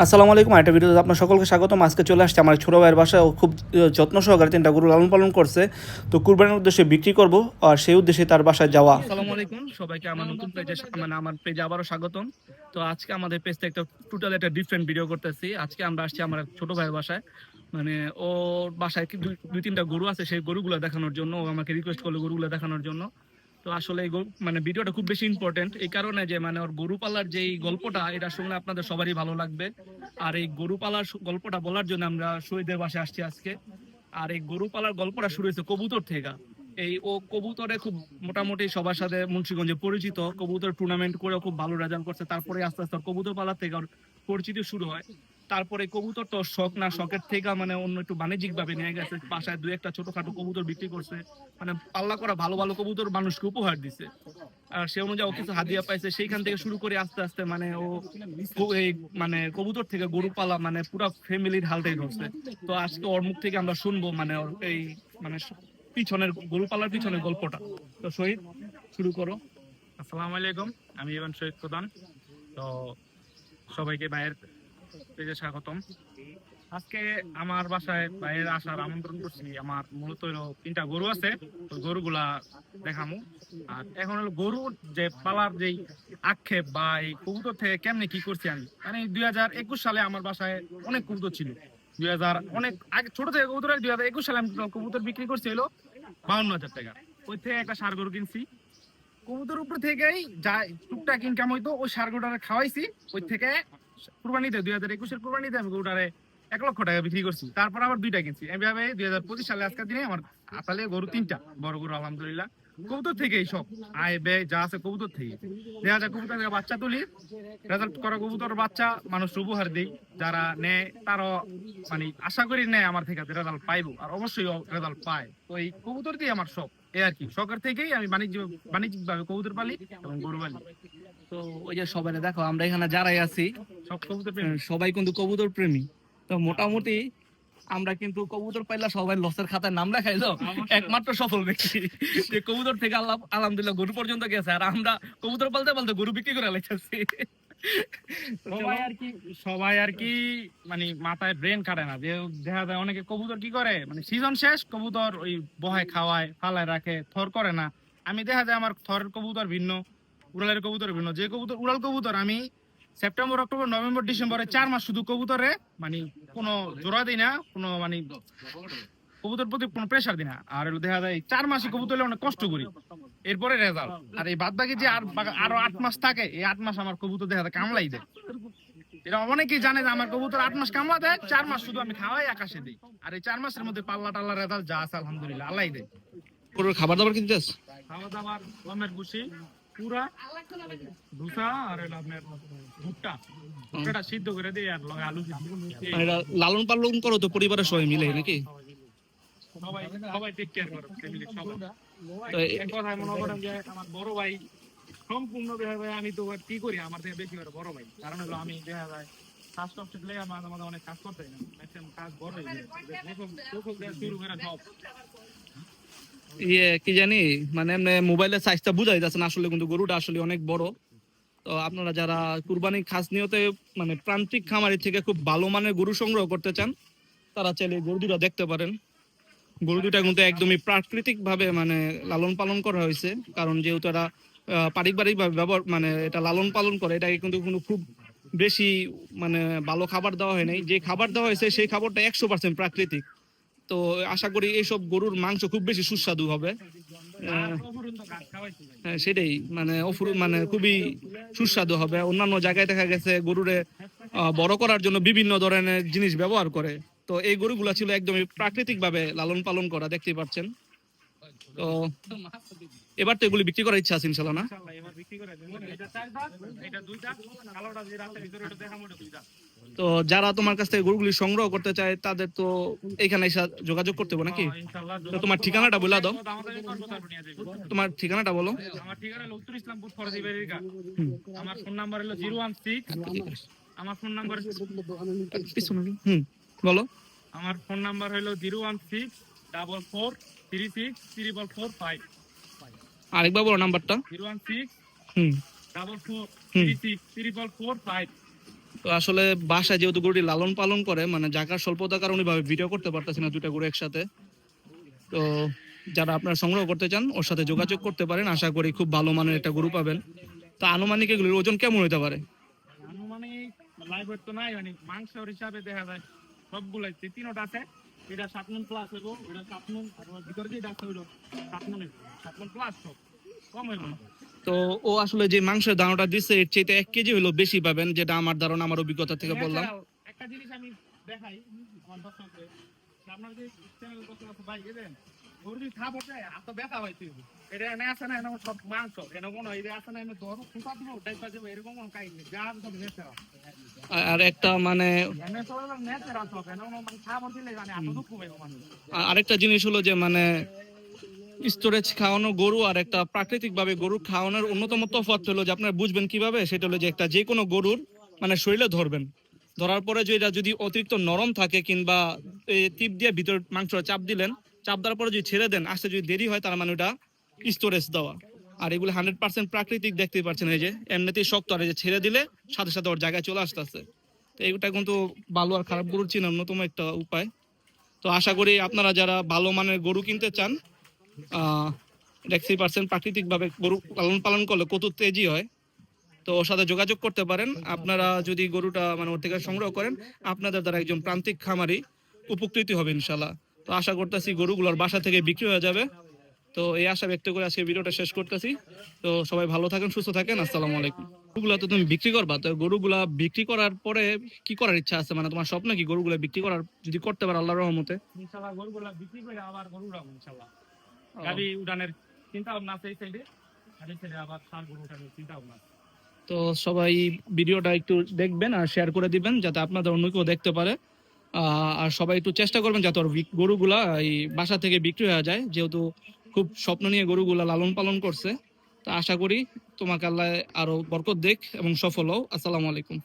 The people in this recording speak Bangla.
আসসালামু আলাইকুম। একটা ভিডিওতে আপনার সকলকে স্বাগতম। আজকে চলে আসছে আমার ছোটো ভাইয়ের বাসায়। ও খুব যত্ন সহকারে 3টা গরু লালন পালন করছে। তো কুরবানির উদ্দেশ্যে বিক্রি করব, আর সেই উদ্দেশ্যে তার বাসায় যাওয়া। আসসালামু আলাইকুম সবাইকে আমার নতুন পেজে, মানে আমার পেজে আবারও স্বাগতম। তো আজকে আমাদের পেজটা একটা টোটাল একটা ডিফারেন্ট ভিডিও করতেছি। আজকে আমরা আসছি আমার ছোট ভাইয়ের বাসায়। মানে ওর বাসায় কি দুই তিনটা গরু আছে, সেই গরুগুলো দেখানোর জন্য ও আমাকে রিকোয়েস্ট করলো গরুগুলো দেখানোর জন্য। তো আসলে এই মানে ভিডিওটা খুব বেশি ইম্পর্টেন্ট এই কারণে যে মানে ওর গরু পালার যে গল্পটা, এটা শুনলে আপনাদের সবারই ভালো লাগবে। আর এই গরু পালার গল্পটা বলার জন্য আমরা শহীদের বাসায় আসছি আজকে। আর এই গরু পালার গল্পটা শুরু হয়েছে কবুতর থেকে। এই ও কবুতরে খুব মোটামুটি সবার সাথে মুন্সিগঞ্জে পরিচিত, কবুতর টুর্নামেন্ট করে খুব ভালো রেজাল্ট করছে। তারপরে আস্তে আস্তে কবুতর পালার থেকে ওর পরিচিতি শুরু হয়। তারপরে কবুতর তো শখ না, শখের থেকে মানে অন্য একটু বাণিজ্যিক ভাবে নিয়ে গেছে, বাসায় দুই একটা ছোটখাটো কবুতর বিক্রি করছে। মানে পাল্লা করা ভালো ভালো কবুতর মানুষকে উপহার দিছে। আর সে অনুযায়ী ও কিছু হাদিয়া পাইছে, সেইখান থেকে শুরু করে আস্তে আস্তে মানে ও এই মানে কবুতর থেকে গরু পালা মানে পুরো ফ্যামিলির হালটাই ধরছে। তো আজকে ওর মুখ থেকে আমরা শুনবো মানে ওর এই মানে পিছনের গরু পালার পিছনের গল্পটা। তো শহীদ, শুরু করো। আসসালামু আলাইকুম, আমি ইভান শহীদ প্রধান। তো সবাইকে ভাইয়ের পেজে স্বাগতম। আজকে আমার বাসায় ভাইয়ের আসার আমন্ত্রণ করছি। আমার মূলত হলো 3টা গরু আছে, তো গরুগুলা দেখামু। আর এখন হলো গরুর যে পালার যেই আক্ষেপ বা এই কবুতর থেকে কেমনে কি করছি আমি, মানে 2021 সালে আমার বাসায় অনেক কবুতর ছিল। 2000 অনেক আগে ছোট থেকে কবুতর, 2021 সালে আমি কবুতর বিক্রি করছি হলো 52,000 টাকা। ওই থেকে একটা ষাঁড় গরু কিনছি। কবুতর উপর থেকেই যা টুকটাক ইনকাম হইতো ওই ষাঁড় গরুটারে খাওয়াইছি। ওই থেকে কুরবানিতে 2021-এর কুরবানিতে আমি গরুটারে 1 লক্ষ টাকা বিক্রি করছি। তারপর আবার 2টা কিনছি। এভাবে 2025 সালে আজকের দিনে আমার আসলে গরু 3টা, বড় গরু আলহামদুলিল্লাহ। কবুতর থেকেই সব আয় ব্যয় যা আছে কবুতর থেকে। দেখা যায় কবুতর থেকে বাচ্চা তুলি, রেজাল্ট করা কবুতর বাচ্চা মানুষ উপহার দিই। যারা নেয় তারও মানে আশা করি নেয় আমার থেকে রেজাল্ট পাইবো, আর অবশ্যই রেজাল্ট পায়। তো এই কবুতর দিয়ে আমার শখ, এই আর কি। শখের থেকেই আমি বাণিজ্যিক ভাবে কবুতর পালি এবং গরু পালি। তো ওই যে সবাই দেখো, আমরা এখানে যারাই আছি সব কবুতর প্রেমী। সবাই কিন্তু কবুতর প্রেমী। তো মোটামুটি আমরা কিন্তু কবুতর পাইলা সবাই লসের খাতায় নাম লেখাইলো একমাত্র সফল ব্যক্তি যে কবুতর থেকে আল্লাহ আলহামদুলিল্লাহ গরু পর্যন্ত গেছে, আর আমরা কবুতর পালতে পালতে গরু বিক্রি করে লাইতেছি। সবাই আর কি মানে মাথায় ব্রেন কাটে না যে দেখা যায় অনেকে কবুতর কি করে, মানে সিজন শেষ কবুতর ওই বহায় খাওয়ায় ফালায় রাখে, থর করে না। আমি দেখা যায় আমার থরের কবুতর ভিন্ন, উড়ালের কবুতর ভিন্ন। যে কবুতর উড়াল কবুতর আমি সেপ্টেম্বর অক্টোবর নভেম্বর ডিসেম্বরে 4 মাস শুধু কবুতরে মানে কোনো জোড়া দিই না, কোনো মানে কবুতর প্রতি কোনো প্রেশার দিই না। আর দেখা যায় 4 মাসে কবুতর অনেক কষ্ট করি, এরপরে রেজাল্ট। আর এই বাদ বাকি যে আরো 8 মাস থাকে, এই 8 মাস আমার কবুতর দেখা যায় কামলাই দেয়। এটা অনেকেই জানে যে আমার কবুতর 8 মাস কামলা দেয়, 4 মাস শুধু আমি খাওয়াই আকাশে দিই। আর এই 4 মাসের মধ্যে পাল্লা টাল্লা রেজাল্ট যা আছে আলহামদুলিল্লাহ আল্লাহ দেয়। গরুর খাবার দাবার কিনতে খাওয়া দাওয়ার গমের ভুসি পুরা ধুসা, আর হলো আপনার ভুট্টা, ভুট্টাটা সিদ্ধ করে দিই আর লগে আলু সিদ্ধ। লালন পালন করো তো পরিবারের সবাই মিলে নাকি? সবাই সবাই টেক কেয়ার করে ফ্যামিলি সবাই। তো এক কথায় মনে করেন যে আমার বড় ভাই সম্পূর্ণ দেখা যায়, আমি তো আর কি করি আমার থেকে বেশি করে বড় ভাই। কারণ হলো আমি দেখা যায় কাজ করতে গেলে আমাদের অনেক কাজ করতে হয় না, ম্যাক্সিমাম কাজ বড় হয়ে যায় শুরু করে সব। ইয়ে কি জানি মানে মোবাইলের সাইজটা বোঝা যাচ্ছে না আসলে, কিন্তু গরুটা আসলে অনেক বড়। তো আপনারা যারা কুরবানি খাস নিয়তে মানে প্রান্তিক খামারি থেকে খুব ভালো মানের গরু সংগ্রহ করতে চান, তারা চাইলে গরু দুটা দেখতে পারেন। গরু দুটা কিন্তু একদমই প্রাকৃতিক ভাবে মানে লালন পালন করা হয়েছে, কারণ যেহেতু এরা পারিবারিক ভাবে ব্যবহার মানে এটা লালন পালন করে, এটাকে কিন্তু কোনো খুব বেশি মানে ভালো খাবার দেওয়া হয় নাই। যে খাবার দেওয়া হয়েছে সেই খাবারটা 100% প্রাকৃতিক। তো আশা করি এইসব গরুর মাংস খুব বেশি সুস্বাদু হবে। হ্যাঁ সেটাই, মানে মানে খুবই সুস্বাদু হবে। অন্যান্য জায়গায় দেখা গেছে গরুরে বড় করার জন্য বিভিন্ন ধরনের জিনিস ব্যবহার করে। তো এই গরুগুলা ছিল একদমই প্রাকৃতিক ভাবে লালন পালন করা, দেখতেই পাচ্ছেন। তো এবার তো এগুলি বিক্রি করার ইচ্ছা আছে ইনশাল্লাহ, না? তো যারা তোমার কাছ থেকে গরুগুলি সংগ্রহ করতে চায় তাদের তো এখানে এসে যোগাযোগ করতে হবে নাকি? তো তোমার ঠিকানাটা বলে দাও, তোমার ঠিকানাটা বলো। আমার ঠিকানা হলো উত্তর ইসলামপুর ফরাজি বেরিকা। আমার ফোন নাম্বার হলো 016। আমার ফোন নাম্বার বলো। আমার ফোন নাম্বার হলো 01644364445। আরেকবার বলো নাম্বারটা। 01644364445। তো আসলে বাসায় যেহেতু গরুটি লালন পালন করে মানে জায়গার স্বল্পতার কারণে ভাবে ভিডিও করতে পারতেছি না দুটা গরু একসাথে। তো যারা আপনারা সংগ্রহ করতে চান ওর সাথে যোগাযোগ করতে পারেন, আশা করি খুব ভালো মানের একটা গরু পাবেন। তো আনুমানিক এগুলোর ওজন কেমন হতে পারে? আনুমানিক লাইভ ওয়েট তো নাই, মানে মাংসের হিসাবে দেখা যায় সবগুলাই তিনটা আছে। এটা 7 মণ প্লাস হইব, এটা 7 মণ, আর ওর ভিতরে যেটা আছে ওইটা 7 মণ, 7 মণ প্লাস সব কম হইব না। তো ও আসলে যে মাংসের দানাটা দিচ্ছে এর চাইতে 1 কেজি হলো বেশি পাবেন, যেটা আমার ধারণা, আমার অভিজ্ঞতা থেকে বললাম। একটা জিনিস আমি দেখাই আমার দর্শকদের, আপনার যে চ্যানেল কত আছে ভাই গেলেন ওর যদি খাবার যায় এত ব্যথা হইতে এটা এনে আছে না, এনে সব মাংস এনে মনে হয় এটা আছে না, এনে ধরো ফুটা দিব ডাইপা দিব, এরকম কোনো কাহিনী যা সব নেচার আর একটা মানে এনে তো নেচার আছে, এনে মানে খাবার দিলে মানে এত দুঃখ পাইবো মানুষ। আরেকটা জিনিস হলো যে মানে স্টোরেজ খাওয়ানো গরু আর একটা প্রাকৃতিক ভাবে গরু খাওয়ানোর অন্যতম তফাৎ হলো যে আপনারা বুঝবেন কিভাবে, সেটা হলো যে একটা যে কোনো গরুর মানে শরীরে ধরবেন, ধরার পরে যে এটা যদি অতিরিক্ত নরম থাকে কিংবা টিপ দিয়ে ভিতর মাংস চাপ দিলেন, চাপ দেওয়ার পরে যদি ছেড়ে দেন আসতে যদি দেরি হয় তার মানে ওটা স্টোরেজ দেওয়া। আর এগুলো 100% প্রাকৃতিক, দেখতেই পাচ্ছেন এই যে এমনিতেই শক্ত, আর এই যে ছেড়ে দিলে সাথে সাথে ওর জায়গায় চলে আসতেছে। তো এইটা কিন্তু ভালো আর খারাপ গরুর চেনার অন্যতম একটা উপায়। তো আশা করি আপনারা যারা ভালো মানের গরু কিনতে চান, দেখতেই পারছেন প্রাকৃতিক ভাবে গরু পালন পালন করলে কত তেজি হয়। তো ওর সাথে যোগাযোগ করতে পারেন। আপনারা যদি গরুটা মানে ওর থেকে সংগ্রহ করেন, আপনাদের দ্বারা একজন প্রান্তিক খামারি উপকৃত হবে ইনশাল্লাহ। তো আশা করতেছি গরুগুলোর বাসা থেকে বিক্রি হয়ে যাবে। তো এই আশা ব্যক্ত করে আজকে ভিডিওটা শেষ করতেছি। তো সবাই ভালো থাকেন, সুস্থ থাকেন, আসসালামু আলাইকুম। গরুগুলা তো তুমি বিক্রি করবা, তো গরুগুলা বিক্রি করার পরে কি করার ইচ্ছা আছে, মানে তোমার স্বপ্ন কি গরুগুলা বিক্রি করার, যদি করতে পারো আল্লাহর রহমতে? ইনশাআল্লাহ গরুগুলা বিক্রি করে আবার গরু রাখবো ইনশাআল্লাহ। গাবি উড়ানের চিন্তা ভাবনা আছে এই সাইডে, আর এই সাইডে আবার ষাঁড় গরু উঠানোর চিন্তা ভাবনা আছে। তো সবাই ভিডিওটা একটু দেখবেন আর শেয়ার করে দিবেন যাতে আপনাদের অন্য কেউ দেখতে পারে। আর সবাই একটু চেষ্টা করবেন যাতে ওর গরুগুলা এই বাসা থেকে বিক্রি হয়ে যায়, যেহেতু খুব স্বপ্ন নিয়ে গরুগুলা লালন পালন করছে। তো আশা করি তোমাকে আল্লাহ আরো বরকত দেখ এবং সফল হও। আসসালামু আলাইকুম।